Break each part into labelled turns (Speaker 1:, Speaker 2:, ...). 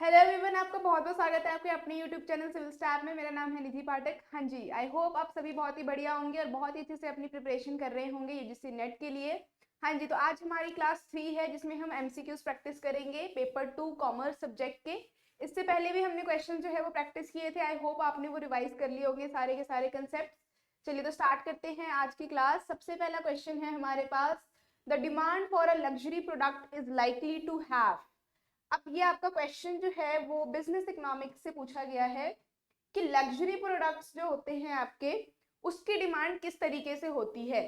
Speaker 1: Hello everyone, आपका बहुत बहुत स्वागत है आपके अपने यूट्यूब चैनल सिविल स्टार में। मेरा नाम है निधि पाठक। हाँ जी, आई होप आप सभी बहुत ही बढ़िया होंगे और बहुत ही अच्छे से अपनी प्रिपरेशन कर रहे होंगे यूजीसी नेट के लिए। हाँ जी, तो आज हमारी क्लास 3 है जिसमें हम एमसीक्यूज प्रैक्टिस करेंगे पेपर 2 कॉमर्स सब्जेक्ट के। इससे पहले भी हमने क्वेश्चन जो है वो प्रैक्टिस किए थे। आई होप आपने वो रिवाइज कर लिए होंगे सारे के सारे कंसेप्ट। चलिए तो स्टार्ट करते हैं आज की क्लास। सबसे पहला क्वेश्चन है हमारे पास, the demand for a luxury product is likely to have. अब ये आपका क्वेश्चन जो है वो बिजनेस इकोनॉमिक्स से पूछा गया है कि लग्जरी प्रोडक्ट्स जो होते हैं आपके, उसकी डिमांड किस तरीके से होती है।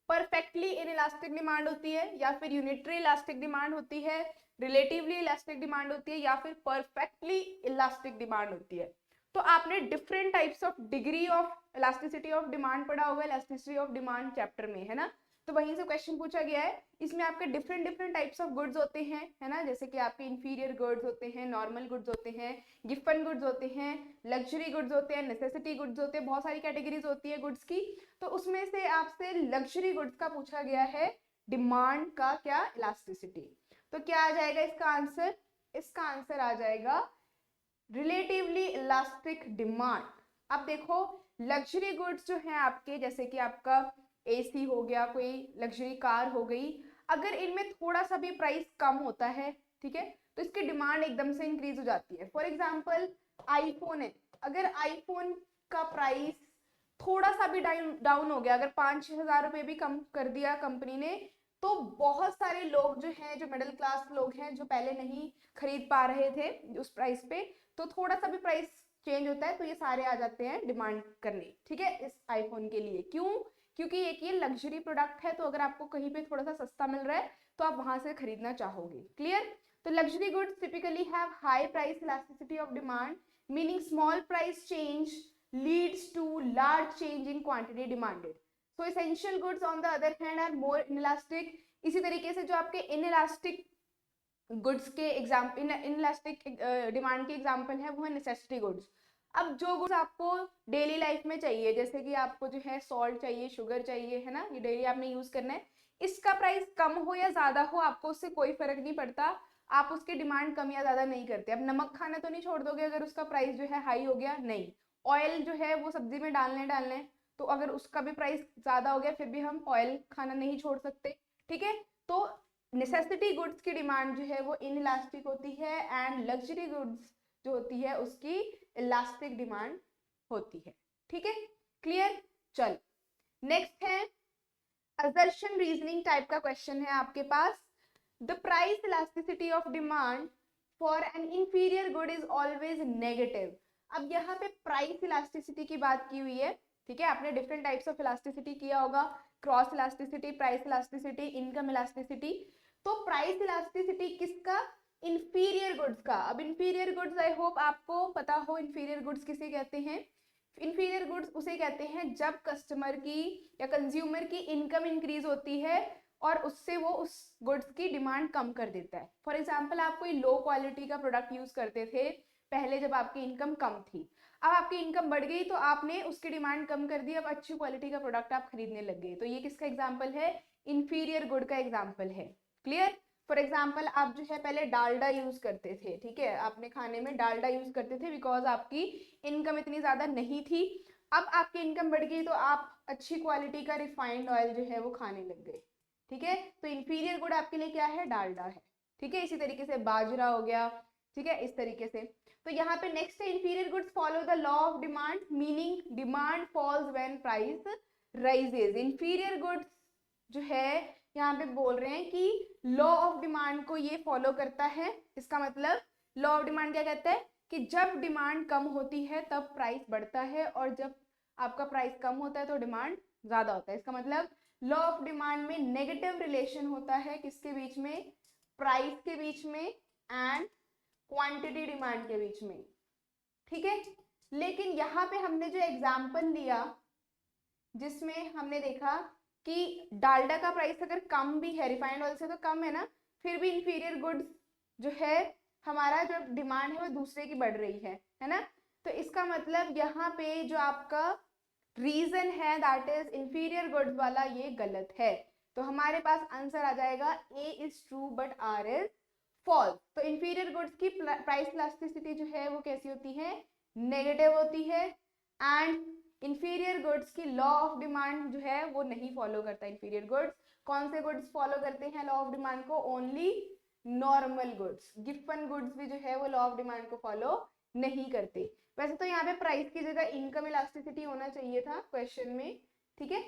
Speaker 1: परफेक्टली इन इलास्टिक डिमांड होती है, या फिर यूनिटरी इलास्टिक डिमांड होती है, रिलेटिवली इलास्टिक डिमांड होती है, या फिर परफेक्टली इलास्टिक डिमांड होती है। तो आपने different types of degree of elasticity of demand पढ़ा हुआ है इलास्टिसिटी ऑफ डिमांड चैप्टर में, है ना। तो वहीं से क्वेश्चन पूछा गया है। इसमें आपके different different types of goods होते हैं, है ना, जैसे कि आपके इंफीरियर गुड्स होते हैं, नॉर्मल गुड्स होते हैं, गिफन गुड्स होते हैं, लग्जरी गुड्स होते हैं, नेसेसिटी गुड्स होते हैं, बहुत सारी कैटेगरीज होती है गुड्स की। तो उसमें से आपसे लग्जरी गुड्स का पूछा गया है डिमांड का क्या इलास्टिसिटी। तो क्या आ जाएगा इसका आंसर? इसका आंसर आ जाएगा रिलेटिवली इलास्टिक डिमांड। अब देखो, लग्जरी गुड्स जो है आपके, जैसे कि आपका एसी हो गया, कोई लग्जरी कार हो गई, अगर इनमें थोड़ा सा भी प्राइस कम होता है, ठीक है, तो इसकी डिमांड एकदम से इंक्रीज हो जाती है। फॉर एग्जांपल आईफोन है, अगर आईफोन का प्राइस थोड़ा सा भी डाउन हो गया, अगर 5-6 हज़ार रुपए भी कम कर दिया कंपनी ने, तो बहुत सारे लोग जो हैं, जो मिडिल क्लास लोग हैं, जो पहले नहीं खरीद पा रहे थे उस प्राइस पे, तो थोड़ा सा भी प्राइस चेंज होता है तो ये सारे आ जाते हैं डिमांड करने, ठीक है, इस आईफोन के लिए। क्यों? क्योंकि एक ये लग्जरी प्रोडक्ट है, तो अगर आपको कहीं पे थोड़ा सा सस्ता मिल रहा है तो आप वहां से खरीदना चाहोगे। क्लियर? तो luxury goods typically have high price elasticity of demand, meaning small price change leads to large change in quantity demanded. So essential goods on the other hand are more inelastic. इसी तरीके से जो आपके inelastic goods के example, inelastic demand के example है वो है नेसेसिटी गुड्स। अब जो गुड्स आपको डेली लाइफ में चाहिए, जैसे कि आपको जो है सॉल्ट चाहिए, शुगर चाहिए, है ना, ये डेली आपने यूज करना है, इसका प्राइस कम हो या ज्यादा हो आपको उससे कोई फर्क नहीं पड़ता, आप उसकी डिमांड कम या ज्यादा नहीं करते। अब नमक खाना तो नहीं छोड़ दोगे अगर उसका प्राइस जो है हाई हो गया, नहीं। ऑयल जो है वो सब्जी में डालने तो अगर उसका भी प्राइस ज्यादा हो गया फिर भी हम ऑयल खाना नहीं छोड़ सकते, ठीक है। तो नेसेसिटी गुड्स की डिमांड जो है वो इनइलास्टिक होती है, एंड लग्जरी गुड्स जो होती है उसकी इलास्टिक डिमांड होती है, ठीक है। क्लियर? चल, नेक्स्ट है असर्शन रीजनिंग टाइप का क्वेश्चन है आपके पास। The price elasticity of demand for an inferior good is always negative. अब यहाँ पे प्राइस इलास्टिसिटी की बात की हुई है, ठीक है। आपने डिफरेंट टाइप्स ऑफ इलास्टिसिटी किया होगा, cross elasticity, price elasticity, income elasticity. तो प्राइस इलास्टिसिटी किसका? इंफीरियर गुड्स का। अब इंफीरियर गुड्स, आई होप आपको पता हो इंफीरियर गुड्स किसे कहते हैं। इंफीरियर गुड्स उसे कहते हैं जब कस्टमर की या कंज्यूमर की इनकम इंक्रीज होती है और उससे वो उस गुड्स की डिमांड कम कर देता है। फॉर एग्जाम्पल, आप कोई लो क्वालिटी का प्रोडक्ट यूज करते थे पहले जब आपकी इनकम कम थी, अब आपकी इनकम बढ़ गई तो आपने उसकी डिमांड कम कर दी, अब अच्छी क्वालिटी का प्रोडक्ट आप खरीदने लग गए। तो ये किसका एग्जाम्पल है? इंफीरियर गुड का एग्जाम्पल है। क्लियर? फॉर एग्जाम्पल, आप जो है पहले डालडा यूज करते थे, ठीक है, आपने खाने में डालडा यूज करते थे बिकॉज आपकी इनकम इतनी ज्यादा नहीं थी। अब आपकी इनकम बढ़ गई तो आप अच्छी क्वालिटी का रिफाइंड ऑयल जो है वो खाने लग गए, ठीक है। तो इंफीरियर गुड आपके लिए क्या है? डालडा है, ठीक है। इसी तरीके से बाजरा हो गया, ठीक है, इस तरीके से। तो यहाँ पे नेक्स्ट है inferior goods follow the law of demand, meaning demand falls when price rises. Inferior goods जो है यहाँ पे बोल रहे हैं कि लॉ ऑफ डिमांड को ये फॉलो करता है। इसका मतलब लॉ ऑफ डिमांड क्या कहता है कि जब डिमांड कम होती है तब प्राइस बढ़ता है, और जब आपका प्राइस कम होता है तो डिमांड ज्यादा होता है। इसका मतलब लॉ ऑफ डिमांड में नेगेटिव रिलेशन होता है किसके बीच में? प्राइस के बीच में एंड क्वांटिटी डिमांड के बीच में, ठीक है। लेकिन यहाँ पे हमने जो एग्जाम्पल लिया जिसमें हमने देखा कि डालडा का प्राइस अगर कम भी है, रिफाइंड ऑयल से तो कम है ना, फिर भी इंफीरियर गुड्स जो है हमारा जो डिमांड है वो दूसरे की बढ़ रही है ना। तो इसका मतलब यहाँ पे जो आपका रीजन है दैट इज इंफीरियर गुड्स वाला, ये गलत है। तो हमारे पास आंसर आ जाएगा A is true but R is false. तो इंफीरियर गुड्स की प्राइस इलास्टिसिटी जो है वो कैसी होती है, नेगेटिव होती है। एंड इंफीरियर गुड्स की लॉ ऑफ डिमांड जो है वो नहीं फॉलो करता। इंफीरियर गुड्स कौन से गुड्स फॉलो करते हैं लॉ ऑफ डिमांड को, only normal goods. Given goods भी जो है वो लॉ ऑफ डिमांड को फॉलो नहीं करते। वैसे तो यहाँ पे प्राइस की जगह इनकम इलास्टिसिटी होना चाहिए था क्वेश्चन में, ठीक है।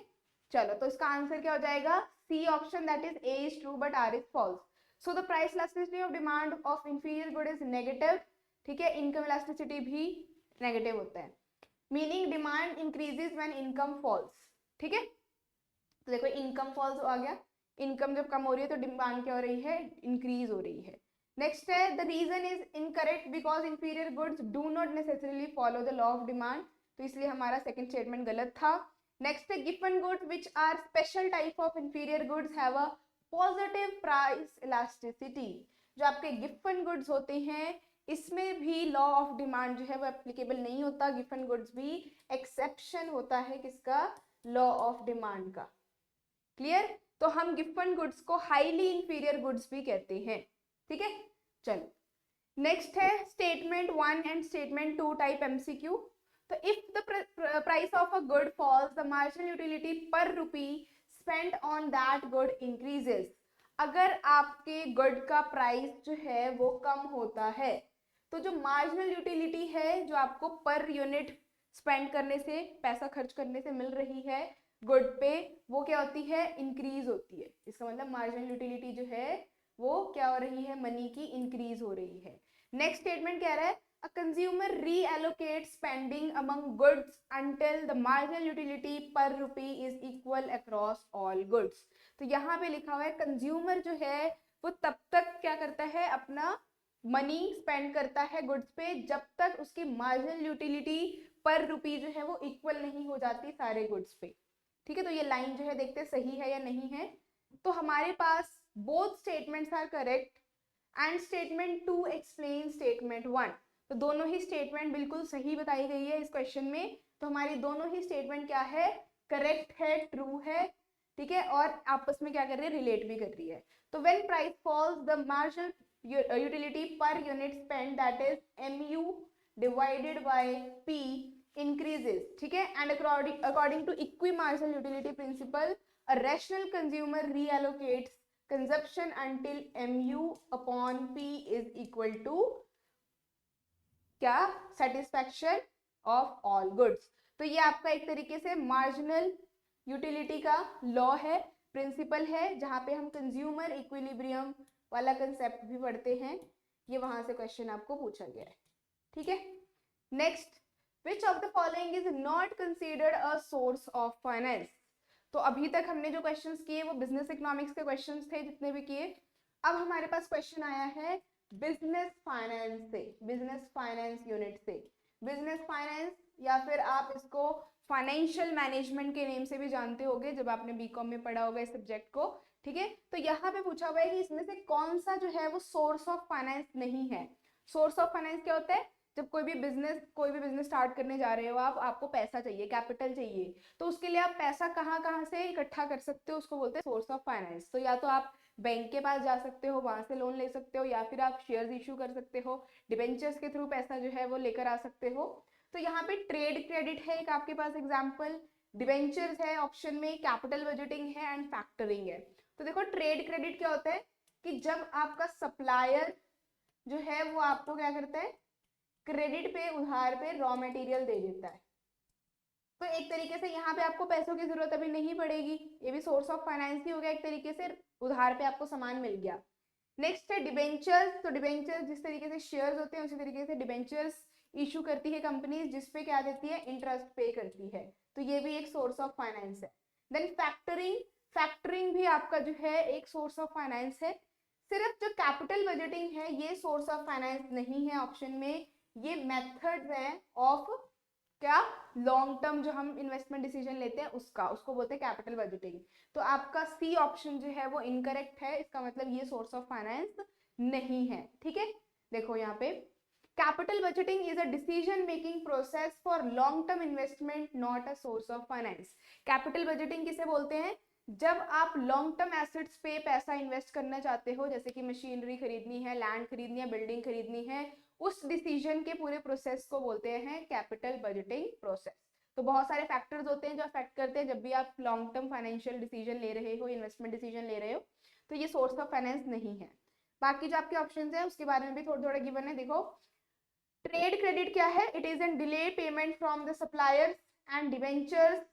Speaker 1: चलो तो इसका आंसर क्या हो जाएगा, C option, that is A is true but R is false. So the price elasticity of demand of inferior good is negative, ठीक है। इनकम इलास्टिसिटी भी नेगेटिव होता है, meaning demand increases when income falls, ठीक है। तो देखो income false आ गया, इनकम जब कम हो रही है तो डिमांड क्या हो रही है, इंक्रीज हो रही है। नेक्स्ट है the reason is incorrect because inferior goods do not necessarily follow the law of demand, तो इसलिए हमारा सेकंड स्टेटमेंट गलत था। नेक्स्ट है गिवन goods which are special type of inferior goods have a positive price elasticity. जो आपके given goods होते हैं इसमें भी लॉ ऑफ डिमांड जो है वो एप्लीकेबल नहीं होता, गिवन गुड्स भी एक्सेप्शन होता है किसका, लॉ ऑफ डिमांड का। क्लियर, तो हम गिवन गुड्स को हाईली इंफीरियर गुड्स भी कहते हैं, ठीक है। चलो नेक्स्ट है statement 1 and statement 2 type MCQ. तो if the price of a good falls the marginal utility per rupee spent on that good increases. अगर आपके गुड का प्राइस जो है वो कम होता है तो जो मार्जिनल यूटिलिटी है जो आपको पर यूनिट स्पेंड करने से, पैसा खर्च करने से मिल रही है गुड पे, वो क्या होती है, इंक्रीज होती है। इसका मतलब मार्जिनल यूटिलिटी जो है वो क्या हो रही है, मनी की इंक्रीज हो रही है। नेक्स्ट स्टेटमेंट कह रहा है a consumer reallocate spending among goods until the marginal utility per rupee is equal across all goods. तो यहाँ पे लिखा हुआ है कंज्यूमर जो है वो तब तक क्या करता है, अपना मनी स्पेंड करता है गुड्स पे जब तक उसकी मार्जिनल यूटिलिटी पर रुपी जो है वो इक्वल नहीं हो जाती सारे गुड्स पे, ठीक है। तो ये लाइन जो है देखते सही है या नहीं है। तो हमारे पास both statements are correct and statement 2 explain statement 1। तो दोनों ही स्टेटमेंट बिल्कुल सही बताई गई है इस क्वेश्चन में। तो हमारी दोनों ही स्टेटमेंट क्या है, करेक्ट है, ट्रू है, ठीक है, और आपस में क्या कर रही है, रिलेट भी कर रही है। तो when price falls the marginal utility per unit spend that is MU divided by P increases, ठीक है। And according to equimarginal utility principle a rational consumer reallocates consumption until MU upon P is equal to क्या, satisfaction of all goods। तो ये आपका एक तरीके से marginal utility का लॉ है, प्रिंसिपल है, जहां पे हम कंज्यूमर इक्विलिब्रियम वाला कंसेप्ट भी पढ़ते हैं। ये वहां से क्वेश्चन आपको पूछा गया है, ठीक है। Next, Which of the following is not considered a source of finance? तो अभी तक हमने जो क्वेश्चंस किए वो बिजनेस इकोनॉमिक्स के क्वेश्चंस थे जितने भी किए। अब हमारे पास क्वेश्चन आया है बिजनेस फाइनेंस से, बिजनेस फाइनेंस यूनिट से। बिजनेस फाइनेंस या फिर आप इसको फाइनेंशियल मैनेजमेंट के नेम से भी जानते होंगे जब आपने बीकॉम में पढ़ा होगा इस सब्जेक्ट को, ठीक है। तो यहाँ पे पूछा हुआ है कि इसमें से कौन सा जो है वो सोर्स ऑफ फाइनेंस नहीं है। सोर्स ऑफ फाइनेंस क्या होता है, जब कोई भी बिजनेस स्टार्ट करने जा रहे हो आप, आपको पैसा चाहिए, कैपिटल चाहिए, तो उसके लिए आप पैसा कहाँ से इकट्ठा कर सकते हो, उसको बोलते हैं सोर्स ऑफ फाइनेंस। तो या तो आप बैंक के पास जा सकते हो, वहां से लोन ले सकते हो, या फिर आप शेयर्स इशू कर सकते हो, डिबेंचर्स के थ्रू पैसा जो है वो लेकर आ सकते हो। तो यहाँ पे ट्रेड क्रेडिट है एक आपके पास एग्जाम्पल, डिबेंचर्स है ऑप्शन में, कैपिटल बजटिंग है एंड फैक्टरिंग है। तो देखो ट्रेड क्रेडिट क्या होता है कि जब आपका सप्लायर जो है वो आपको क्या करता है, क्रेडिट पे, उधार पे रॉ मटेरियल दे देता है। तो एक तरीके से यहाँ पे आपको पैसों की जरूरत अभी नहीं पड़ेगी, ये भी सोर्स ऑफ फाइनेंस ही हो गया एक तरीके से, उधार पे आपको सामान मिल गया। नेक्स्ट है डिबेंचर्स। तो डिबेंचर्स जिस तरीके से शेयर्स होते हैं उसी तरीके से डिबेंचर्स इशू करती है कंपनीज, जिसपे क्या देती है, इंटरेस्ट पे करती है। तो ये भी एक सोर्स ऑफ फाइनेंस है। देन फैक्टरिंग, फैक्टरिंग भी आपका जो है एक सोर्स ऑफ फाइनेंस है। सिर्फ जो कैपिटल बजटिंग है ये सोर्स ऑफ फाइनेंस नहीं है ऑप्शन में, ये मेथड्स हैं ऑफ क्या, लॉन्ग टर्म जो हम इन्वेस्टमेंट डिसीजन लेते हैं उसका, उसको बोलते हैं कैपिटल बजटिंग। तो आपका सी ऑप्शन जो है वो इनकरेक्ट है, इसका मतलब ये सोर्स ऑफ फाइनेंस नहीं है, ठीक है। देखो यहाँ पे capital budgeting is a decision making process for long term investment, not a source of finance. Capital budgeting किसे बोलते हैं, जब आप लॉन्ग टर्म एसेट्स पे पैसा इन्वेस्ट करना चाहते हो, जैसे कि मशीनरी खरीदनी है, लैंड खरीदनी है, बिल्डिंग खरीदनी है, उस डिसीजन के पूरे प्रोसेस को बोलते हैं कैपिटल बजटिंग प्रोसेस। तो बहुत सारे फैक्टर्स होते हैं जो अफेक्ट करते हैं जब भी आप लॉन्ग टर्म फाइनेंशियल डिसीजन ले रहे हो, इन्वेस्टमेंट डिसीजन ले रहे हो, तो ये सोर्स ऑफ फाइनेंस नहीं है। बाकी जो आपके ऑप्शंस हैं उसके बारे में भी थोड़ा थोड़ा गिवन है। देखो, ट्रेड क्रेडिट क्या है? It is an delay payment from the suppliers and debentures,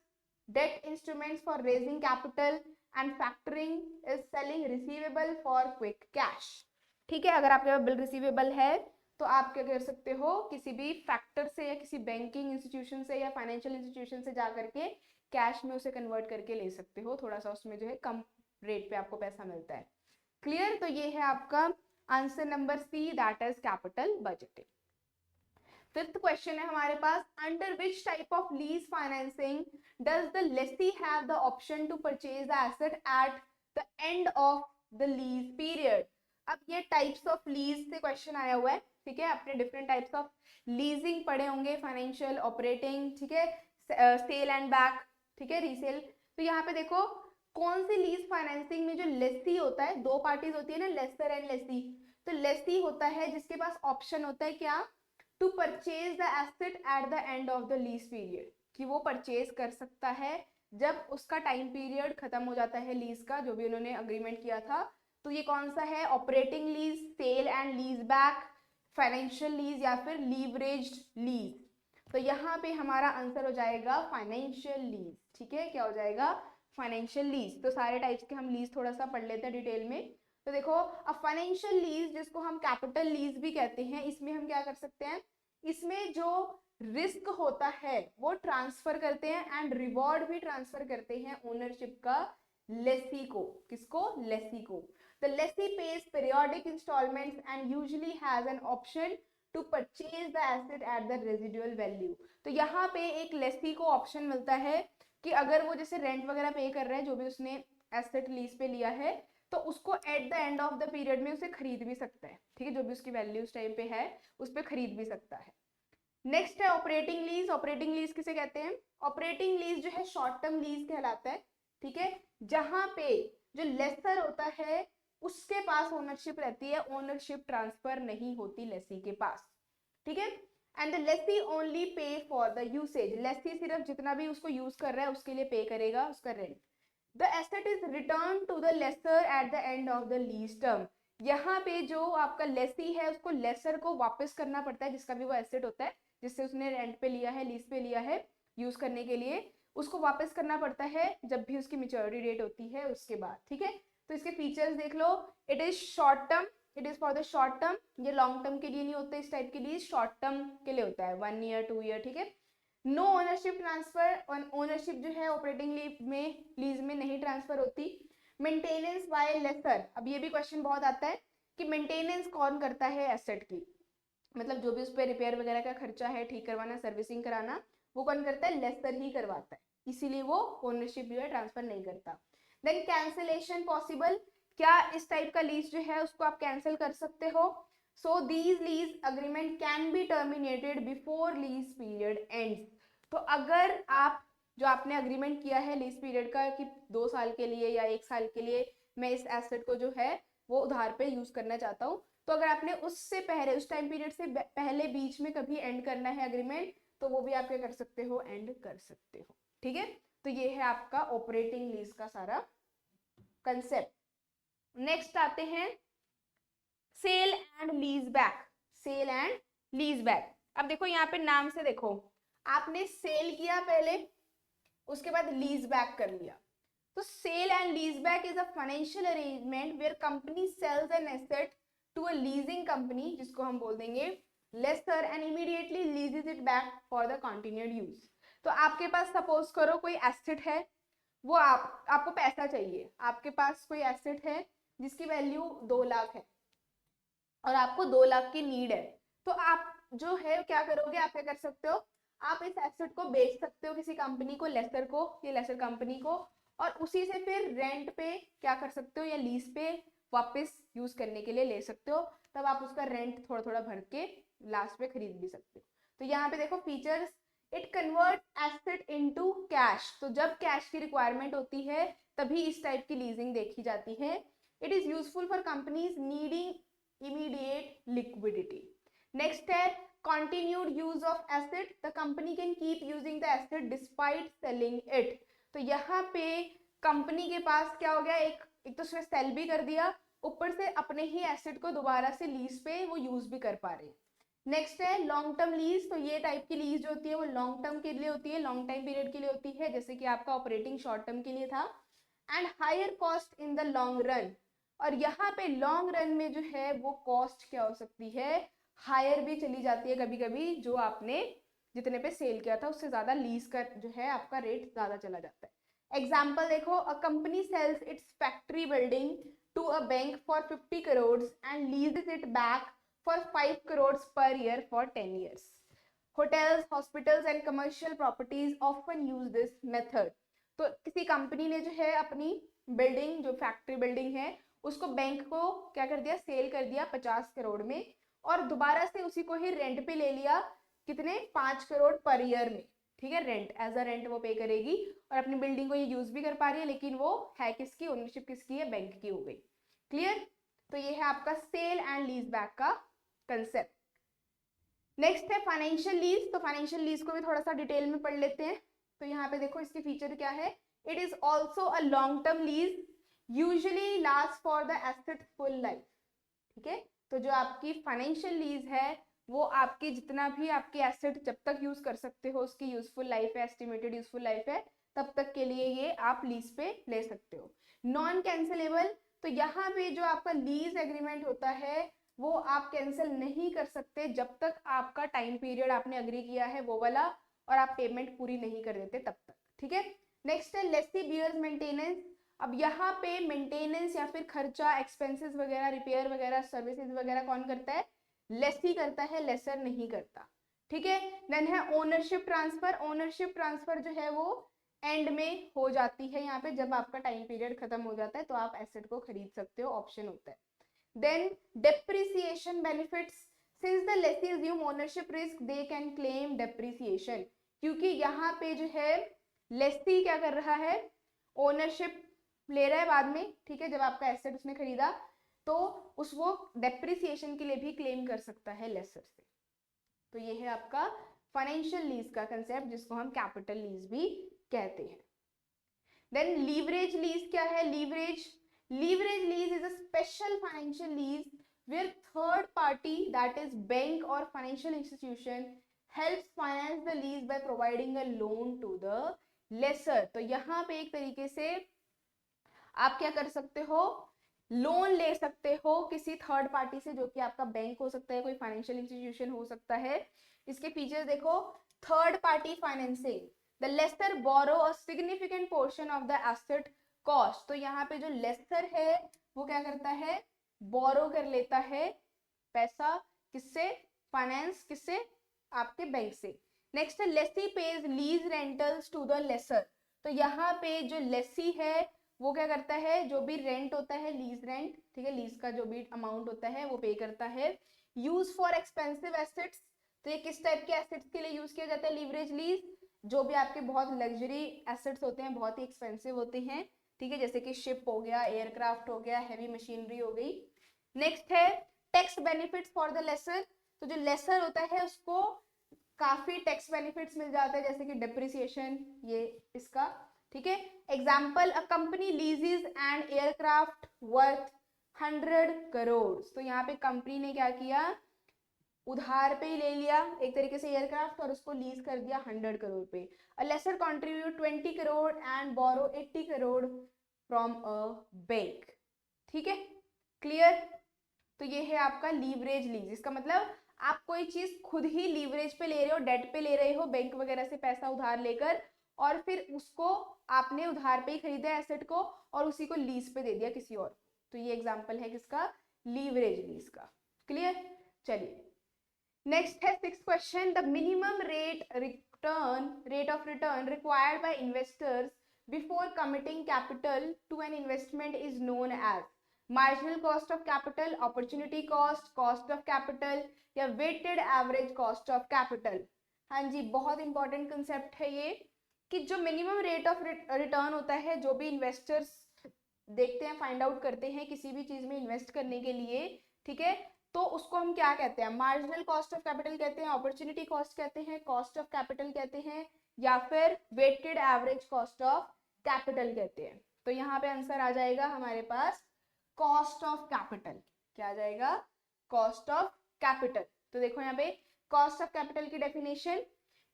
Speaker 1: debt instruments for raising capital, and factoring is selling receivable for quick cash। ठीक है, अगर आपके पास बिल रिसीवेबल है तो आप क्या कर सकते हो, किसी भी फैक्टर से या किसी बैंकिंग इंस्टीट्यूशन से या फाइनेंशियल इंस्टीट्यूशन से जा करके कैश में उसे कन्वर्ट करके ले सकते हो, थोड़ा सा उसमें जो है कम रेट पे आपको पैसा मिलता है। क्लियर? तो ये है आपका answer number C, that is capital budgeting. Fifth question है हमारे पास, under which type of lease financing does the lessee have the option to purchase the asset at the end of the lease period. अब ये types of lease से question आया हुआ है, ठीक है, आपने डिफरेंट टाइप्स ऑफ लीजिंग पढ़े होंगे, फाइनेंशियल, ऑपरेटिंग, ठीक है, सेल एंड बैक, ठीक है, रीसेल। तो यहाँ पे देखो कौन सी लीज फाइनेंसिंग में जो लेसी होता है, दो पार्टीज होती है ना, लेसर एंड लेसी। तो लेसी होता है जिसके पास ऑप्शन होता है क्या, to purchase the asset at the end of the lease period, कि वो परचेज कर सकता है जब उसका टाइम पीरियड खत्म हो जाता है लीज का, जो भी उन्होंने अग्रीमेंट किया था। तो ये कौन सा है? Operating lease, sale and lease back, financial lease या फिर लीवरेज्ड लीज। तो यहाँ पे हमारा आंसर हो जाएगा फाइनेंशियल लीज। ठीक है, क्या हो जाएगा? Financial lease. तो सारे टाइप्स के हम लीज थोड़ा सा पढ़ लेते हैं डिटेल में। तो देखो, अब फाइनेंशियल लीज जिसको हम कैपिटल लीज भी कहते हैं, इसमें हम क्या कर सकते हैं, इसमें जो रिस्क होता है वो ट्रांसफर करते हैं एंड रिवॉर्ड भी ट्रांसफर करते हैं ओनरशिप का लेसी को। किसको? लेसी को। The lessee pays periodic instalments and usually has an option to purchase the asset at the residual value. तो यहाँ पे एक लेसी को ऑप्शन मिलता है कि अगर वो जैसे रेंट वगैरह पे कर रहा है, जो भी उसने एसेट लीज पे लिया है, तो उसको eight the end of the period में उसे खरीद भी सकता है। ठीक है, जो भी उसकी वैल्यू उस टाइम पे है उस पर खरीद भी सकता है। नेक्स्ट है ऑपरेटिंग लीज। ऑपरेटिंग लीज किसे कहते हैं? ऑपरेटिंग लीज जो है शॉर्ट टर्म लीज कहलाता है। ठीक है, जहां पे जो लेसर होता है उसके पास ओनरशिप रहती है, ओनरशिप ट्रांसफर नहीं होती लेसी के पास। ठीक है, and the Lesi only pay for the usage. Lesi सिर्फ जितना भी उसको यूज कर रहा है उसके लिए पे करेगा उसका rent. The asset is return to the lessor at the end of the lease term. यहाँ पे जो आपका लेसी है उसको लेसर को वापस करना पड़ता है, जिसका भी वो एसेट होता है जिससे उसने रेंट पे लिया है, लीज पे लिया है यूज करने के लिए, उसको वापस करना पड़ता है जब भी उसकी मैच्योरिटी डेट होती है उसके बाद। ठीक है, तो इसके फीचर्स देख लो। It is short term, it is for the short term. ये लॉन्ग टर्म के लिए नहीं होता, इस टाइप के लिए शॉर्ट टर्म के लिए होता है, 1 ईयर 2 ईयर। ठीक है, नो ओनरशिप ट्रांसफर, ओनरशिप जो है ऑपरेटिंग लीज में नहीं ट्रांसफर होती। Maintenance by lessor. अब ये भी क्वेश्चन बहुत आता है कि मेंटेनेंस कौन करता है एसेट की, मतलब जो भी उस पर रिपेयर वगैरह का खर्चा है, ठीक करवाना, सर्विसिंग कराना, वो कौन करता है? लेसर ही करवाता है, इसीलिए वो ओनरशिप जो है ट्रांसफर नहीं करता। Then cancellation possible. क्या इस टाइप का लीज जो है उसको आप कैंसिल कर सकते हो? So these lease agreement can be terminated before lease period ends. तो अगर आप जो आपने अग्रीमेंट किया है लीज पीरियड का कि 2 साल के लिए या 1 साल के लिए मैं इस एसेट को जो है वो उधार पे यूज करना चाहता हूँ, तो अगर आपने उससे पहले, उस टाइम पीरियड से पहले बीच में कभी एंड करना है अग्रीमेंट, तो वो भी आप क्या कर सकते हो? एंड कर सकते हो। ठीक है, तो ये है आपका ऑपरेटिंग लीज का सारा कंसेप्ट। नेक्स्ट आते हैं sale and lease back. Sale and lease back. अब देखो यहाँ पे नाम से देखो, आपने सेल किया पहले, उसके बाद लीज बैक कर लिया। तो sale and lease back is a financial arrangement where company sells an asset to a leasing company, जिसको हम बोल देंगे lessor, and immediately leases it back for the continued use. तो आपके पास सपोज करो कोई एसेट है, वो आपको पैसा चाहिए, आपके पास कोई एसेट है जिसकी वैल्यू 2 लाख है और आपको 2 लाख की नीड है, तो आप जो है क्या करोगे? आप क्या कर सकते हो? आप इस एसेट को बेच सकते हो किसी कंपनी को, लेसर को, ये लेसर कंपनी को, और उसी से फिर रेंट पे क्या कर सकते हो या लीज पे वापस यूज करने के लिए ले सकते हो। तब आप उसका रेंट थोड़ा थोड़ा भर के लास्ट में खरीद भी सकते हो। तो यहाँ पे देखो features, it convert asset into cash. तो जब कैश की रिक्वायरमेंट होती है तभी इस टाइप की लीजिंग देखी जाती है। It is useful for companies needing immediate liquidity. Next है continued use of asset, the company can keep using the asset despite selling it। तो यहाँ पे कंपनी के पास क्या हो गया, एक तो उसने सेल भी कर दिया, ऊपर से अपने ही एसेट को दोबारा से लीज पे वो यूज भी कर पा रहे हैं। नेक्स्ट है लॉन्ग टर्म लीज। तो ये टाइप की लीज जो होती है वो लॉन्ग टर्म के लिए होती है, लॉन्ग टाइम पीरियड के लिए होती है, जैसे कि आपका ऑपरेटिंग शॉर्ट टर्म के लिए था। And higher cost in the long run. और यहाँ पे लॉन्ग रन में जो है वो कॉस्ट क्या हो सकती है, हायर भी चली जाती है कभी कभी, जो आपने जितने पे सेल किया था उससे ज्यादा लीज का जो है आपका रेट ज्यादा चला जाता है। एग्जाम्पल देखो, a company sells its factory building to a bank for 50 crore and leases it back for 5 crores per year for 10 years. Hotels, hospitals and commercial properties often use this method. तो किसी company ने जो है अपनी building, जो factory building है, उसको bank को क्या कर दिया, सेल कर दिया 50 करोड़ में, और दोबारा से उसी को ही रेंट पे ले लिया, कितने, 5 करोड़ पर ईयर में। ठीक है, रेंट, एज अ रेंट वो पे करेगी और अपनी बिल्डिंग को ये यूज भी कर पा रही है, लेकिन वो है किसकी, ओनरशिप किसकी है, बैंक की हो गई। क्लियर। तो ये है आपका सेल एंड लीज बैक का कंसेप्ट। नेक्स्ट है फाइनेंशियल लीज। तो फाइनेंशियल लीज को भी थोड़ा सा डिटेल में पढ़ लेते हैं। तो यहाँ पे देखो इसके फीचर क्या है। It is also a long term lease, usually last for the asset full life. ठीक है, तो जो आपकी फाइनेंशियल लीज है वो आपकी जितना भी आपके एसेट जब तक यूज कर सकते हो, उसकी यूजफुल लाइफ है, एस्टिमेटेड यूजफुल लाइफ है, तब तक के लिए ये आप लीज पे ले सकते हो। Non cancellable. तो यहाँ पे जो आपका लीज एग्रीमेंट होता है वो आप कैंसिल नहीं कर सकते जब तक आपका टाइम पीरियड आपने अग्री किया है वो वाला और आप पेमेंट पूरी नहीं कर देते तब तक। ठीक है। नेक्स्ट है लेसी बियर्स मेंटेनेंस। अब यहाँ पे मेंटेनेंस या फिर खर्चा, एक्सपेंसेस वगैरह, रिपेयर वगैरह, सर्विसेज वगैरह कौन करता है, लेसी करता है, लेसर नहीं करता। ठीक है। देन है ओनरशिप ट्रांसफर। ओनरशिप ट्रांसफर जो है वो एंड में हो जाती है, यहाँ पे जब आपका टाइम पीरियड खत्म हो जाता है तो आप एसेट को खरीद सकते हो, ऑप्शन होता है। Then depreciation benefits. Since the lessee assume ownership risk, they can claim depreciation. क्योंकि यहाँ पे जो है लेसी क्या कर रहा है, ओनरशिप ले रहा है बाद में। ठीक है, जब आपका एसेट उसने खरीदा तो उस वो डेप्रिसिएशन के लिए भी क्लेम कर सकता है लेसर से। तो ये है आपका फाइनेंशियल लीज का कंसेप्ट, जिसको हम कैपिटल लीज भी कहते हैं। देन लीवरेज लीज क्या है, leverage Leverage lease is a special financial lease where third party, that is bank or financial institution, helps finance the lease by providing a loan to the lessor। तो यहाँ पे एक तरीके से आप क्या कर सकते हो, लोन ले सकते हो किसी थर्ड पार्टी से, जो कि आपका बैंक हो सकता है, कोई फाइनेंशियल इंस्टीट्यूशन हो सकता है। इसके फीचर्स देखो, third party financing, the lessor borrow a significant portion of the asset cost. तो यहाँ पे जो लेसर है वो क्या करता है, बोरो कर लेता है पैसा, किससे, फाइनेंस किससे, आपके बैंक से। नेक्स्ट है lessee pays lease rentals to the lessor. तो यहाँ पे जो लेसी है वो क्या करता है, जो भी रेंट होता है, लीज रेंट, ठीक है, लीज का जो भी अमाउंट होता है वो पे करता है। Use for expensive assets. तो ये किस टाइप के एसेट्स के लिए यूज किया जाता है लीवरेज लीज, जो भी आपके बहुत लग्जरी एसेट्स होते हैं, बहुत ही एक्सपेंसिव होते हैं। ठीक है, जैसे कि शिप हो गया, एयरक्राफ्ट हो गया, हैवी मशीनरी हो गई। नेक्स्ट है tax benefits for the lessor. तो जो लेसर होता है उसको काफी टैक्स बेनिफिट्स मिल जाते हैं, जैसे कि डिप्रिसिएशन, ये इसका। ठीक है, example, a company लीजेस an aircraft worth 100 crore. तो यहाँ पे कंपनी ने क्या किया, उधार पे ही ले लिया एक तरीके से एयरक्राफ्ट और उसको लीज कर दिया 100 करोड़ पे। A lessor contribute 20 crore and borrow 80 crore from a bank. ठीक है, क्लियर। तो ये है आपका लीवरेज लीज। इसका मतलब आप कोई चीज खुद ही लीवरेज पे ले रहे हो, डेट पे ले रहे हो, बैंक वगैरह से पैसा उधार लेकर, और फिर उसको आपने उधार पे ही खरीदा एसेट को और उसी को लीज पे दे दिया किसी और। तो ये एग्जांपल है किसका, लीवरेज लीज का। क्लियर। चलिए नेक्स्ट है sixth question, the minimum rate of return required by investors before committing capital to an investment is known as marginal cost of capital, opportunity cost, cost of capital, या weighted average cost of capital. हाँ जी, बहुत important concept है ये कि जो minimum rate of return होता है, जो भी इन्वेस्टर्स देखते हैं, फाइंड आउट करते हैं किसी भी चीज में इन्वेस्ट करने के लिए, ठीक है, तो उसको हम क्या कहते हैं? मार्जिनल कॉस्ट ऑफ कैपिटल कहते हैं, अपॉर्चुनिटी कॉस्ट कहते हैं, कॉस्ट ऑफ कैपिटल कहते हैं, या फिर weighted average cost of capital कहते हैं। तो यहाँ पे आंसर आ जाएगा हमारे पास कॉस्ट ऑफ कैपिटल। क्या आ जाएगा? Cost of capital. तो देखो यहाँ पे कॉस्ट ऑफ कैपिटल की definition,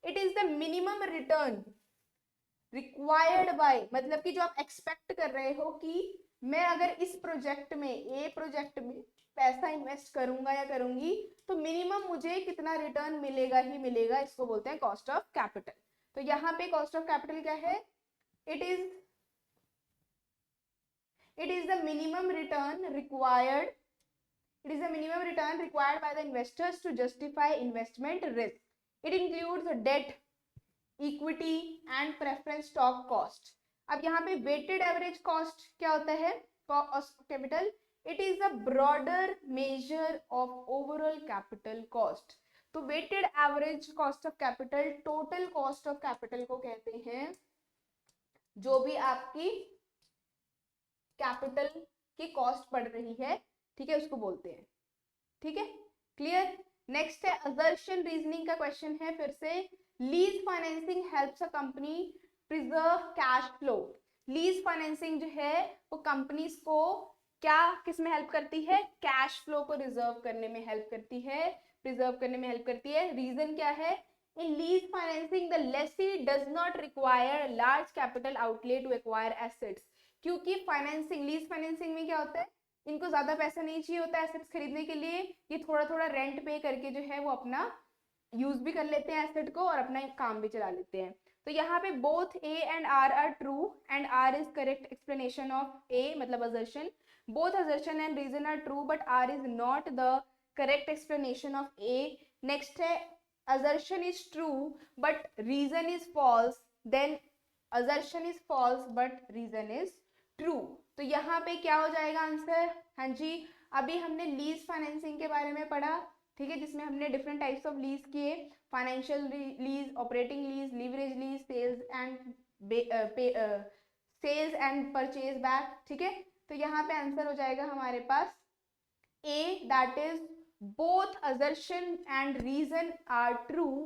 Speaker 1: it is the minimum return required bye, मतलब कि जो आप एक्सपेक्ट कर रहे हो कि मैं अगर इस प्रोजेक्ट में, ए प्रोजेक्ट में पैसा इन्वेस्ट करूंगा या करूंगी तो मिनिमम मुझे कितना रिटर्न मिलेगा ही मिलेगा, इसको बोलते हैं कॉस्ट ऑफ कैपिटल। तो यहाँ पे कॉस्ट ऑफ कैपिटल क्या है? It is the minimum return required, it is the minimum return required by the investors to justify investment risk. It includes debt, equity and preference stock cost. अब यहाँ पे weighted average cost क्या होता है? Cost of capital, it is a broader measure of overall capital cost. तो weighted average cost of capital total cost of capital को कहते हैं, जो भी आपकी कैपिटल की कॉस्ट पड़ रही है, ठीक है, उसको बोलते हैं। ठीक है, क्लियर? नेक्स्ट है असर्शन रीजनिंग का क्वेश्चन है फिर से। Lease financing helps a company preserve cash flow. Lease financing जो है वो कंपनीज को क्या, किस में हेल्प करती है? कैश फ्लो को रिजर्व करने में हेल्प करती है, प्रिजर्व करने में हेल्प करती है। रीजन क्या है? In lease financing the lessee does not require large capital outlay to acquire assets. क्योंकि फाइनेंसिंग, लीज फाइनेंसिंग में क्या होता है, इनको ज्यादा पैसा नहीं चाहिए होता एसेट्स खरीदने के लिए, ये थोड़ा थोड़ा रेंट पे करके जो है वो अपना यूज भी कर लेते हैं एसेट को और अपना काम भी चला लेते हैं। तो यहाँ पे both A and R true and R is correct explanation of A, मतलब assertion. Both assertion and reason are true but R is not the correct explanation of A. Next है assertion is true but reason is false, then assertion is false but reason is true। तो यहाँ पे क्या हो जाएगा answer? हाँ जी, अभी हमने लीज फाइनेंसिंग के बारे में पढ़ा, ठीक है, जिसमें हमने डिफरेंट टाइप्स ऑफ लीज किए, financial lease, operating lease, leverage lease, sales and purchase back. ठीक है, तो यहाँ पे आंसर हो जाएगा हमारे पास A, that is both assertion and reason are true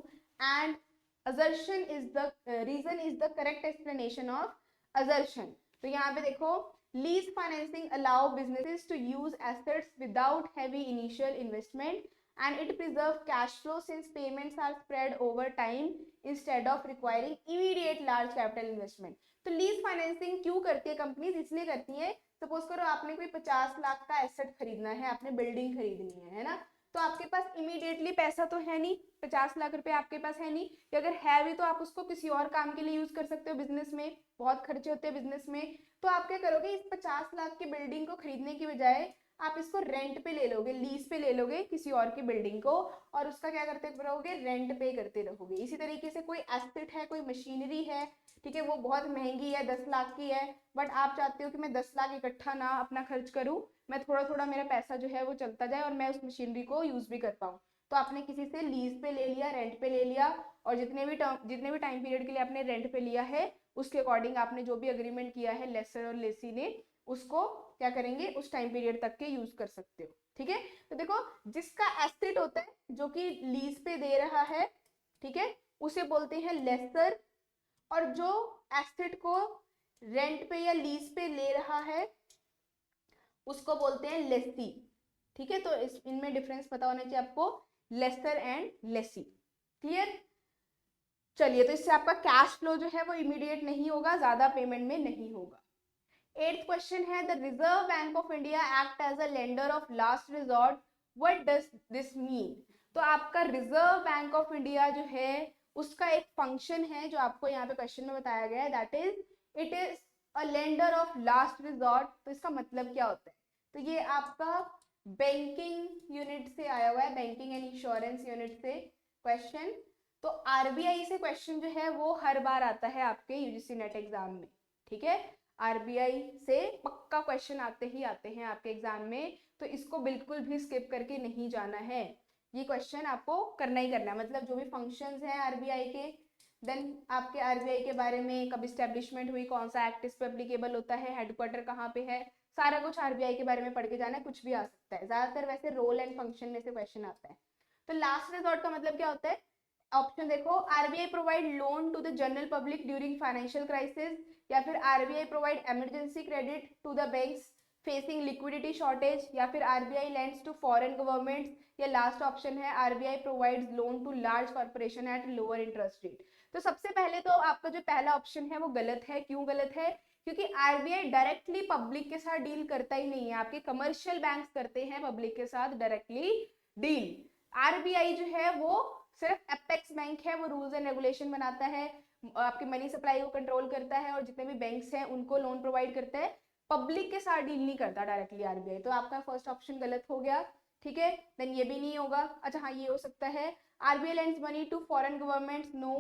Speaker 1: and assertion is the reason is the correct explanation of assertion। तो यहाँ पे देखो, lease financing allow businesses to use assets without heavy initial investment and it preserve cash flow since payments are spread over time instead of requiring immediate large capital investment। तो lease financing क्यों करती है companies? इसलिए करती है, suppose करो आपने कोई 50 लाख का एसेट खरीदना है, आपने बिल्डिंग खरीदनी है ना, तो आपके पास इमीडिएटली पैसा तो है नहीं, 50 लाख रुपए आपके पास है नहीं, कि अगर है भी तो आप उसको किसी और काम के लिए यूज कर सकते हो। बिजनेस में बहुत खर्चे होते हैं बिजनेस में, तो आप क्या करोगे, इस 50 लाख की बिल्डिंग को खरीदने की बजाय आप इसको रेंट पे ले लोगे, लीज पे ले लोगे किसी और की बिल्डिंग को, और उसका क्या करते रहोगे, रेंट पे करते रहोगे। इसी तरीके से कोई एसेट है, कोई मशीनरी है, ठीक है, वो बहुत महंगी है, 10 लाख की है, बट आप चाहते हो कि मैं 10 लाख इकट्ठा ना अपना खर्च करूं, मैं थोड़ा थोड़ा मेरा पैसा जो है वो चलता जाए और मैं उस मशीनरी को यूज भी कर पाऊँ। तो आपने किसी से लीज पे ले लिया, रेंट पे ले लिया, और जितने भी टाइम पीरियड के लिए आपने रेंट पे लिया है उसके अकॉर्डिंग आपने जो भी अग्रीमेंट किया है लेसर और लेसी ने, उसको क्या करेंगे, उस टाइम पीरियड तक के यूज कर सकते हो। ठीक है, तो देखो, जिसका एसेट होता है जो कि लीज पे दे रहा है, ठीक है, उसे बोलते हैं लेसर, और जो एसेट को रेंट पे या लीज पे ले रहा है उसको बोलते हैं लेसी। ठीक है, तो इनमें डिफरेंस पता होना चाहिए आपको, लेसर एंड लेसी। क्लियर? चलिए, तो इससे आपका कैश फ्लो जो है वो इमीडिएट नहीं होगा, ज्यादा पेमेंट में नहीं होगा। 8th क्वेश्चन है, the reserve bank of India act as a lender of last resort, what does this mean? तो आपका रिजर्व बैंक ऑफ इंडिया जो है उसका एक फंक्शन है जो आपको यहाँ पे क्वेश्चन में बताया गया है, that is it is a lender of last resort. तो इसका मतलब क्या होता है? तो ये आपका बैंकिंग यूनिट से आया हुआ है, बैंकिंग एंड इंश्योरेंस यूनिट से क्वेश्चन। तो आरबीआई से क्वेश्चन जो है वो हर बार आता है आपके यूजीसी नेट एग्जाम में। ठीक है, आरबीआई से पक्का क्वेश्चन आते हैं आपके एग्जाम में, तो इसको बिल्कुल भी स्किप करके नहीं जाना है। ये क्वेश्चन आपको करना ही करना है, मतलब जो भी फंक्शंस हैं आरबीआई के, देन आपके आरबीआई के बारे में, कब इस्टेब्लिशमेंट हुई, कौन सा एक्ट इस पे एप्लीकेबल होता है, हेडक्वार्टर कहाँ पे है, सारा कुछ आरबीआई के बारे में पढ़ के जाना है, कुछ भी आ सकता है। ज्यादातर वैसे रोल एंड फंक्शन में से क्वेश्चन आता है। तो लास्ट रिजॉर्ट का मतलब क्या होता है? ऑप्शन देखो, RBI provide loan to the general public during financial crisis, या फिर RBI provide emergency credit to the banks facing liquidity shortage, या फिर RBI lends to foreign governments, या लास्ट ऑप्शन है RBI provides loan to large corporation at lower interest rate. तो सबसे पहले तो आपका जो पहला ऑप्शन है वो गलत है। क्यों गलत है? क्योंकि आरबीआई डायरेक्टली पब्लिक के साथ डील करता ही नहीं है, आपके कमर्शियल बैंक्स करते हैं पब्लिक के साथ डायरेक्टली डील। आरबीआई जो है वो सिर्फ एपेक्स बैंक है, वो रूल्स एंड रेगुलेशन बनाता है, आपकी मनी सप्लाई को कंट्रोल करता है, और जितने भी बैंक्स हैं उनको लोन प्रोवाइड करता है, पब्लिक के साथ डील नहीं करता डायरेक्टली आरबीआई। तो आपका फर्स्ट ऑप्शन गलत हो गया, ठीक है। देन ये भी नहीं होगा। अच्छा हाँ, ये हो सकता है RBI lends money to foreign governments, no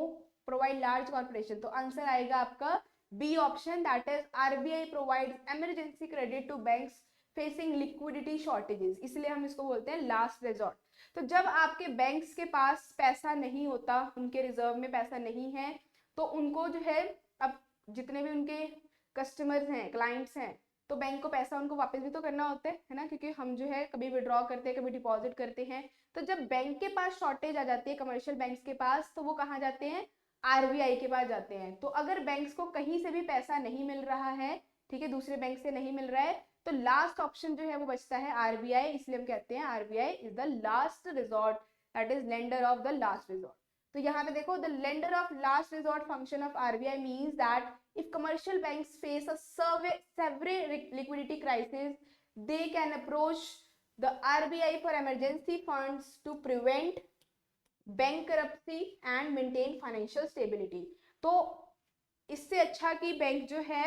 Speaker 1: provide large corporation. तो आंसर आएगा आपका B option, that is RBI provides emergency credit to banks facing liquidity shortages, इसलिए हम इसको बोलते हैं लास्ट रिजॉर्ट। तो जब आपके बैंक्स के पास पैसा नहीं होता, उनके रिजर्व में पैसा नहीं है, तो उनको जो है, अब जितने भी उनके कस्टमर्स हैं, क्लाइंट्स हैं, तो बैंक को पैसा उनको वापस भी तो करना होता है ना, क्योंकि हम जो है कभी विड्रॉ करते हैं, कभी डिपॉजिट करते हैं। तो जब बैंक के पास शॉर्टेज आ जाती है, कमर्शियल बैंक्स के पास, तो वो कहाँ जाते हैं? आरबीआई के पास जाते हैं। तो अगर बैंक्स को कहीं से भी पैसा नहीं मिल रहा है, ठीक है, दूसरे बैंक से नहीं मिल रहा है, तो लास्ट ऑप्शन जो है वो बचता है आरबीआई, इसलिए हम कहते हैं RBI is the last resort, that is lender of the last resort. तो यहाँ पे देखो, the lender of last resort function of RBI means that if commercial banks face a severe liquidity crisis, they can approach the RBI for emergency funds to prevent bankruptcy and maintain financial stability। तो इससे अच्छा कि bank जो है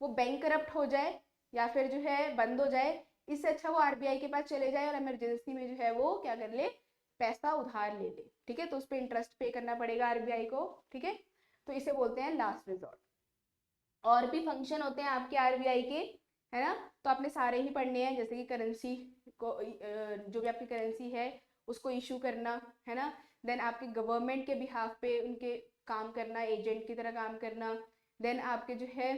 Speaker 1: वो bankrupt हो जाए या फिर जो है बंद हो जाए, इससे अच्छा वो आरबीआई के पास चले जाए और इमरजेंसी में जो है वो क्या कर ले, पैसा उधार ले ले, ठीक है। तो उस पर इंटरेस्ट पे करना पड़ेगा आरबीआई को, ठीक है। तो इसे बोलते हैं लास्ट रिजॉर्ट। और भी फंक्शन होते हैं आपके आरबीआई के, है ना, तो आपने सारे ही पढ़ने हैं, जैसे कि करेंसी को, जो भी आपकी करेंसी है उसको इशू करना, है ना, देन आपके गवर्नमेंट के बिहाफ पे उनके काम करना, एजेंट की तरह काम करना, देन आपके जो है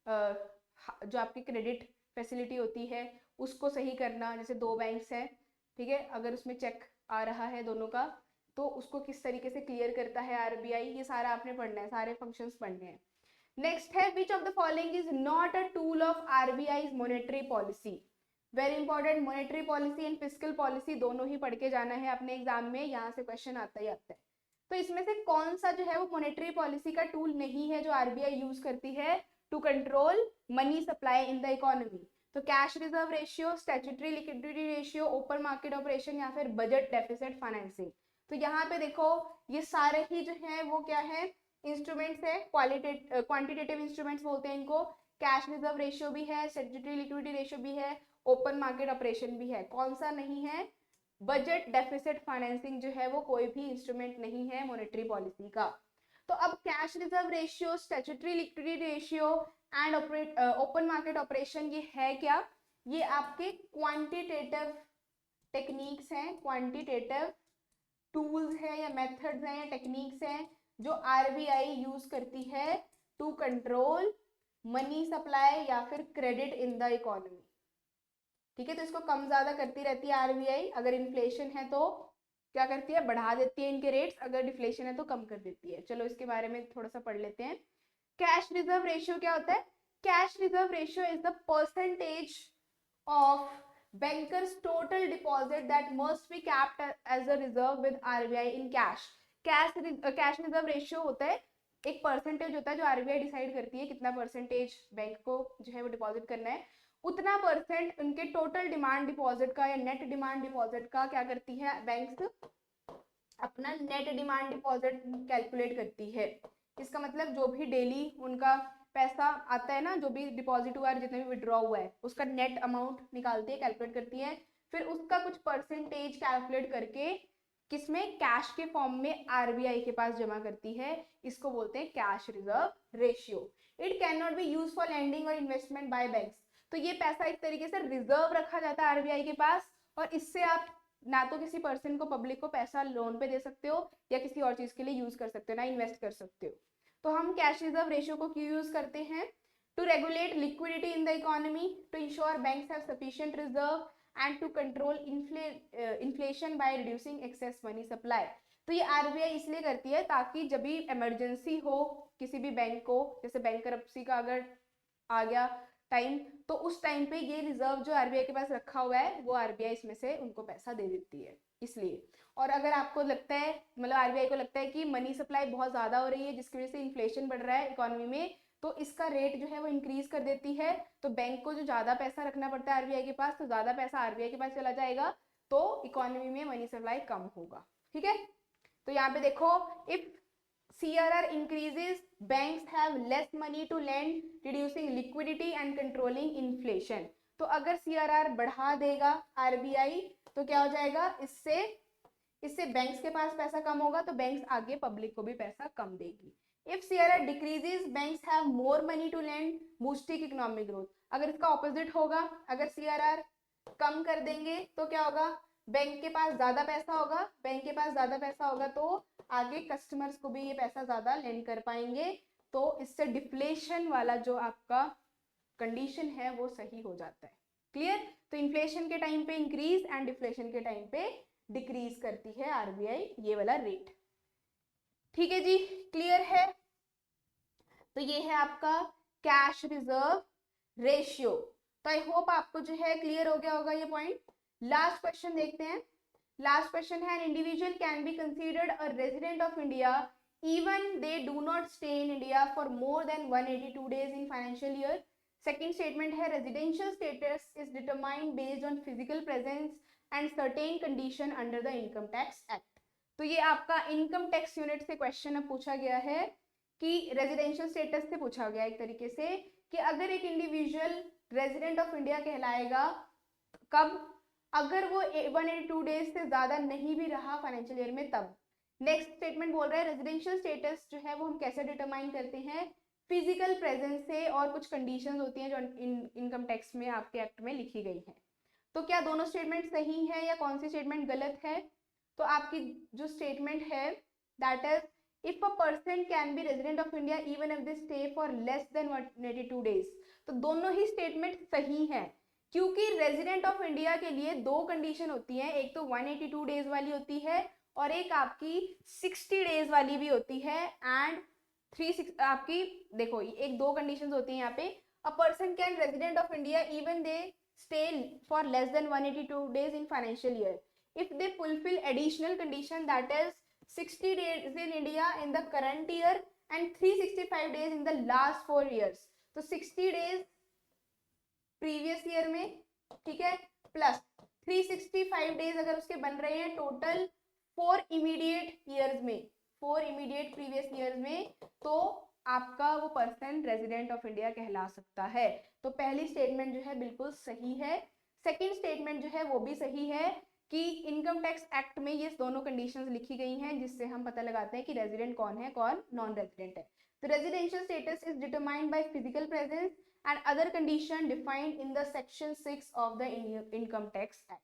Speaker 1: जो आपकी क्रेडिट फैसिलिटी होती है उसको सही करना, जैसे दो बैंक्स हैं, ठीक है, अगर उसमें चेक आ रहा है दोनों का, तो उसको किस तरीके से क्लियर करता है आरबीआई, ये सारा आपने पढ़ना है, सारे फंक्शंस पढ़ने हैं। नेक्स्ट है, which of the following is not a tool of RBI monetary policy. Very important, monetary policy and fiscal policy दोनों ही पढ़ के जाना है अपने एग्जाम में, यहाँ से क्वेश्चन आता ही आता है। तो इसमें से कौन सा जो है वो मॉनेटरी पॉलिसी का टूल नहीं है जो आरबीआई यूज करती है to control money supply in the economy? तो cash reserve ratio, statutory liquidity ratio, open market operation, या फिर बजट डेफिसिट फाइनेंसिंग। तो यहाँ पे देखो, ये सारे ही जो है वो क्या है, इंस्ट्रूमेंट्स है, क्वांटिटेटिव इंस्ट्रूमेंट्स बोलते हैं इनको। कैश रिजर्व रेशियो भी है, स्टैट्यूटरी लिक्विडिटी रेशियो भी है, ओपन मार्केट ऑपरेशन भी है। कौन सा नहीं है? बजट डेफिसिट फाइनेंसिंग जो है वो कोई भी इंस्ट्रूमेंट नहीं है मॉनेटरी पॉलिसी का। तो अब cash reserve ratio, statutory liquidity ratio and open market operation, ये है क्या? ये आपके क्वांटिटेटिव टेक्निक्स हैं, क्वांटिटेटिव टूल्स हैं या मेथड्स हैं या टेक्निक्स हैं जो आरबीआई यूज करती है टू कंट्रोल मनी सप्लाई या फिर क्रेडिट इन द इकोनॉमी, ठीक है। तो इसको कम ज्यादा करती रहती है आरबीआई, अगर इन्फ्लेशन है तो क्या करती है, बढ़ा देती है इनके रेट्स, अगर डिफ्लेशन है तो कम कर देती है। चलो इसके बारे में थोड़ा सा पढ़ लेते हैं। कैश रिजर्व रेशियो क्या होता है? Cash reserve ratio is the percentage of bankers total deposit that must be kept as a reserve with RBI in cash। Cash reserve ratio होता है, एक परसेंटेज होता है जो आरबीआई डिसाइड करती है कितना परसेंटेज बैंक को जो है वो डिपॉजिट करना है, उतना परसेंट उनके टोटल डिमांड डिपॉजिट का या नेट डिमांड डिपॉजिट का क्या करती है बैंक्स, अपना नेट डिमांड डिपॉजिट कैलकुलेट करती है। इसका मतलब जो भी डेली उनका पैसा आता है ना, जो भी डिपॉजिट हुआ है, जितने भी विड्रॉ हुआ है, उसका नेट अमाउंट निकालती है, कैलकुलेट करती है, फिर उसका कुछ परसेंटेज कैलकुलेट करके किसमें, कैश के फॉर्म में आरबीआई के पास जमा करती है। इसको बोलते हैं cash reserve ratio. It can not be use for lending और इन्वेस्टमेंट बाय बैंक्स। तो ये पैसा एक तरीके से रिजर्व रखा जाता है आरबीआई के पास, और इससे आप ना तो किसी पर्सन को, पब्लिक को पैसा लोन पे दे सकते हो या किसी और चीज के लिए यूज कर सकते हो, ना इन्वेस्ट कर सकते हो। तो हम कैश रिजर्व रेशियो को क्यों यूज करते हैं? To regulate liquidity in the economy, to ensure banks have sufficient reserve and to control inflation by reducing excess money supply. तो ये आरबीआई इसलिए करती है ताकि जब भी इमरजेंसी हो किसी भी बैंक को, जैसे बैंकरप्सी का अगर आ गया टाइम, तो उस टाइम पे ये रिजर्व जो आरबीआई के पास रखा हुआ है वो आरबीआई इसमें से उनको पैसा दे देती है, इसलिए। और अगर आपको लगता है, मतलब आरबीआई को लगता है कि मनी सप्लाई बहुत ज्यादा हो रही है जिसकी वजह से इन्फ्लेशन बढ़ रहा है इकोनॉमी में, तो इसका रेट जो है वो इंक्रीज कर देती है। तो बैंक को जो ज्यादा पैसा रखना पड़ता है आरबीआई के पास, तो ज्यादा पैसा आरबीआई के पास चला जाएगा, तो इकोनॉमी में मनी सप्लाई कम होगा। ठीक है, तो यहाँ पे देखो, if CRR increases, banks have less money to lend, reducing liquidity and controlling inflation। तो अगर CRR बढ़ा देगा RBI तो क्या हो जाएगा, इससे बैंक्स के पास पैसा कम होगा, तो बैंक्स आगे पब्लिक को भी पैसा कम देगी। If CRR decreases, banks have more money to lend, boosting economic growth। अगर इसका ऑपोजिट होगा, अगर CRR कम कर देंगे तो क्या होगा, बैंक के पास ज्यादा पैसा होगा, बैंक के पास ज्यादा पैसा होगा तो आगे कस्टमर्स को भी ये पैसा ज्यादा लेंड कर पाएंगे, तो इससे डिफ्लेशन वाला जो आपका कंडीशन है वो सही हो जाता है। क्लियर? तो इन्फ्लेशन के टाइम पे इंक्रीज एंड डिफ्लेशन के टाइम पे डिक्रीज करती है आरबीआई ये वाला रेट। ठीक है जी, क्लियर है? तो ये है आपका कैश रिजर्व रेशियो। तो आई होप आपको जो है क्लियर हो गया होगा ये पॉइंट। लास्ट क्वेश्चन देखते हैं। लास्ट क्वेश्चन है, an individual can be considered a resident of India even they do not stay in India for more than 182 days in financial year। Second statement है, residential status is determined based on physical presence and certain condition under the income tax act। तो ये आपका income tax unit से question अब पूछा गया है कि रेजिडेंशियल स्टेटस से पूछा गया एक तरीके से कि अगर एक इंडिविजुअल रेजिडेंट ऑफ इंडिया कहलाएगा कब, अगर वो 182 डेज से ज्यादा नहीं भी रहा फाइनेंशियल ईयर में तब। नेक्स्ट स्टेटमेंट बोल रहा है रेजिडेंशियल स्टेटस जो है वो हम कैसे डिटरमाइन करते हैं, फिजिकल प्रेजेंस से, और कुछ कंडीशंस होती हैं जो इनकम टैक्स में आपके एक्ट में लिखी गई है। तो क्या दोनों स्टेटमेंट सही है या कौन सी स्टेटमेंट गलत है? तो आपकी जो स्टेटमेंट है that is, if a person can be resident of India even if they stay for less than 182 days, तो दोनों ही स्टेटमेंट सही है, क्योंकि रेजिडेंट ऑफ इंडिया के लिए दो कंडीशन होती है, एक तो 182 डेज वाली होती है और एक आपकी 60 डेज वाली भी होती है। एंड 36 आपकी देखो एक दो कंडीशंस होती हैं यहाँ पे, a person can resident of India even they stay for less than 182 days in financial year if they fulfill additional condition, that is 60 days in India in the current year and 365 days in the last 4 years। तो 60 days previous year में, ठीक है, plus 365 days अगर उसके बन रहे हैं total 4 immediate years में, 4 इमीडिएट प्रीवियस ईयर्स में, तो आपका वो पर्सन रेजिडेंट ऑफ इंडिया कहला सकता है। तो पहली स्टेटमेंट जो है बिल्कुल सही है। सेकंड स्टेटमेंट जो है वो भी सही है कि इनकम टैक्स एक्ट में ये दोनों कंडीशंस लिखी गई हैं जिससे हम पता लगाते हैं कि रेजिडेंट कौन है कौन नॉन रेजिडेंट है। तो residential status is determined by physical presence and other condition defined in the section 6 of the income tax act.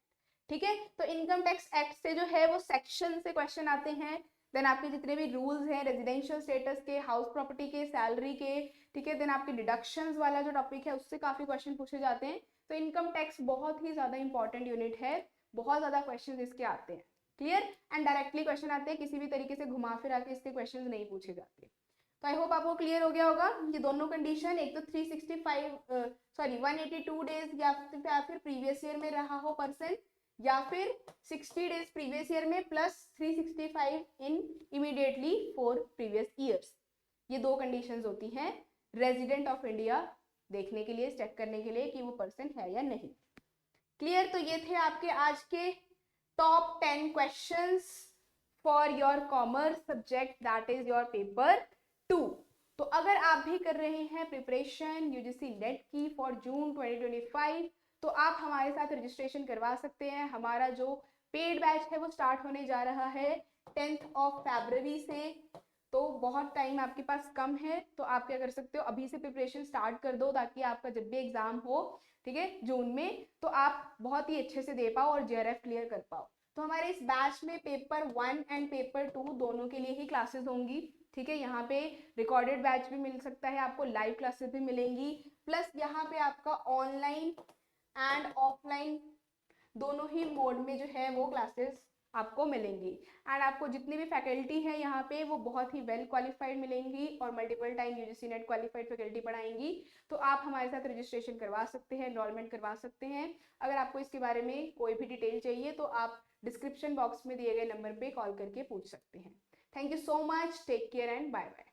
Speaker 1: ठीक है, तो इनकम टैक्स एक्ट से जो है वो सेक्शन से क्वेश्चन आते हैं, देन आपके जितने भी रूल्स हैं रेजिडेंशियल स्टेटस के, हाउस प्रॉपर्टी के, सैलरी के, ठीक है, देन आपके डिडक्शंस वाला जो टॉपिक है उससे काफी क्वेश्चन पूछे जाते हैं। तो इनकम टैक्स बहुत ही ज्यादा इंपॉर्टेंट यूनिट है, बहुत ज्यादा क्वेश्चन इसके आते हैं। क्लियर? एंड डायरेक्टली क्वेश्चन आते हैं, किसी भी तरीके से घुमा फिरा के इसके क्वेश्चन नहीं पूछे जाते। तो आई होप आपको क्लियर हो गया होगा ये दोनों कंडीशन, एक तो 182 डेज या फिर प्रीवियस ईयर में रहा हो पर्सन, या फिर 60 डेज प्रीवियस ईयर में प्लस 365 इन इमीडिएटली 4 प्रीवियस ईयर्स। ये दो कंडीशंस होती हैं रेजिडेंट ऑफ इंडिया देखने के लिए, चेक करने के लिए कि वो पर्सन है या नहीं। क्लियर? तो ये थे आपके आज के top 10 questions for your commerce subject, that is your paper 2। तो अगर आप भी कर रहे हैं प्रिपरेशन यूजीसी नेट की फॉर जून 2025, तो आप हमारे साथ रजिस्ट्रेशन करवा सकते हैं। हमारा जो पेड बैच है वो स्टार्ट होने जा रहा है 10th of February से, तो बहुत टाइम आपके पास कम है, तो आप क्या कर सकते हो अभी से प्रिपरेशन स्टार्ट कर दो ताकि आपका जब भी एग्जाम हो, ठीक है, जून में, तो आप बहुत ही अच्छे से दे पाओ और जेआरएफ क्लियर कर पाओ। तो हमारे इस बैच में पेपर 1 एंड पेपर 2 दोनों के लिए ही क्लासेस होंगी, ठीक है। यहाँ पे रिकॉर्डेड बैच भी मिल सकता है आपको, लाइव क्लासेस भी मिलेंगी, प्लस यहाँ पे आपका ऑनलाइन एंड ऑफलाइन दोनों ही मोड में जो है वो क्लासेस आपको मिलेंगी। एंड आपको जितनी भी फैकल्टी है यहाँ पे वो बहुत ही वेल क्वालिफाइड मिलेंगी और multiple time UGC NET qualified faculty पढ़ाएंगी। तो आप हमारे साथ रजिस्ट्रेशन करवा सकते हैं, एनरोलमेंट करवा सकते हैं। अगर आपको इसके बारे में कोई भी डिटेल चाहिए तो आप डिस्क्रिप्शन बॉक्स में दिए गए नंबर पे कॉल करके पूछ सकते हैं। Thank you so much, take care and bye bye.